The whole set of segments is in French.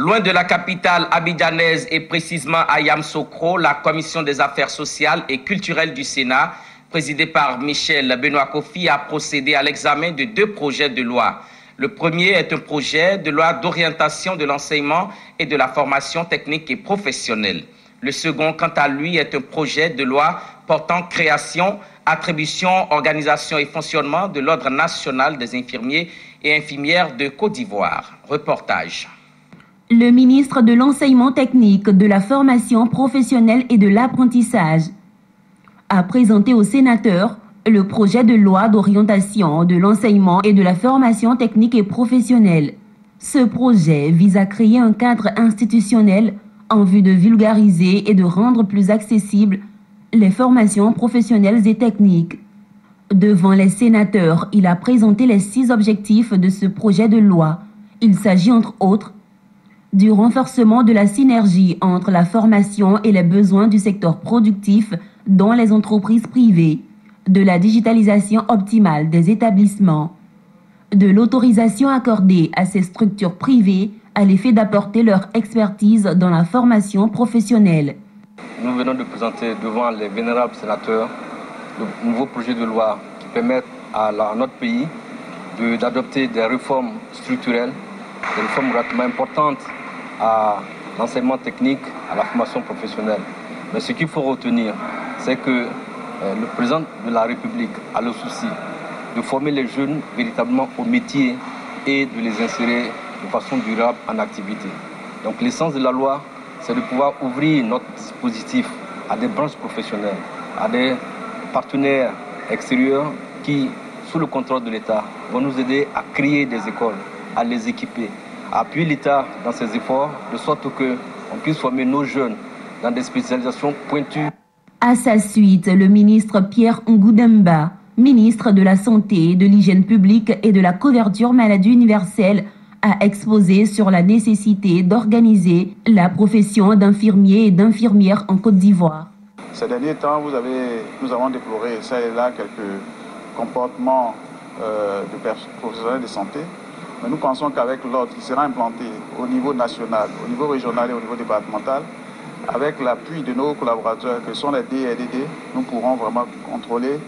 Loin de la capitale abidjanaise et précisément à Yamoussoukro, la Commission des affaires sociales et culturelles du Sénat, présidée par Michel Benoît Kofi, a procédé à l'examen de 2 projets de loi. Le premier est un projet de loi d'orientation de l'enseignement et de la formation technique et professionnelle. Le second, quant à lui, est un projet de loi portant création, attribution, organisation et fonctionnement de l'Ordre national des infirmiers et infirmières de Côte d'Ivoire. Reportage. Le ministre de l'Enseignement technique, de la formation professionnelle et de l'apprentissage a présenté aux sénateurs le projet de loi d'orientation de l'enseignement et de la formation technique et professionnelle. Ce projet vise à créer un cadre institutionnel en vue de vulgariser et de rendre plus accessibles les formations professionnelles et techniques. Devant les sénateurs, il a présenté les 6 objectifs de ce projet de loi. Il s'agit entre autres du renforcement de la synergie entre la formation et les besoins du secteur productif dans les entreprises privées, de la digitalisation optimale des établissements, de l'autorisation accordée à ces structures privées à l'effet d'apporter leur expertise dans la formation professionnelle. Nous venons de présenter devant les vénérables sénateurs le nouveau projet de loi qui permet à notre pays d'adopter des réformes structurelles, des réformes relativement importantes à l'enseignement technique, à la formation professionnelle. Mais ce qu'il faut retenir, c'est que le président de la République a le souci de former les jeunes véritablement au métier et de les insérer de façon durable en activité. Donc l'essence de la loi, c'est de pouvoir ouvrir notre dispositif à des branches professionnelles, à des partenaires extérieurs qui, sous le contrôle de l'État, vont nous aider à créer des écoles, à les équiper, à appuyer l'État dans ses efforts, de sorte qu'on puisse former nos jeunes dans des spécialisations pointues. À sa suite, le ministre Pierre Ngoudemba, ministre de la Santé, de l'Hygiène publique et de la couverture maladie universelle, a exposé sur la nécessité d'organiser la profession d'infirmier et d'infirmière en Côte d'Ivoire. Ces derniers temps, nous avons déploré ça et là quelques comportements de professionnels de santé. Mais nous pensons qu'avec l'ordre qui sera implanté au niveau national, au niveau régional et au niveau départemental, avec l'appui de nos collaborateurs que sont les DRDD, nous pourrons vraiment contrôler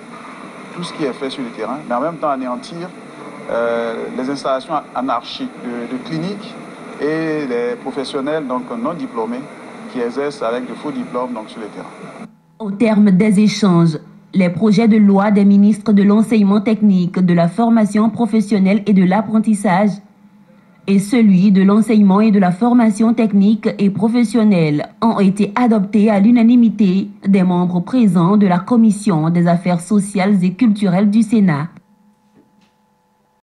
tout ce qui est fait sur le terrain, mais en même temps anéantir les installations anarchiques de cliniques et les professionnels donc non diplômés qui exercent avec de faux diplômes donc, sur le terrain. Au terme des échanges, les projets de loi des ministres de l'enseignement technique, de la formation professionnelle et de l'apprentissage et celui de l'enseignement et de la formation technique et professionnelle ont été adoptés à l'unanimité des membres présents de la Commission des affaires sociales et culturelles du Sénat.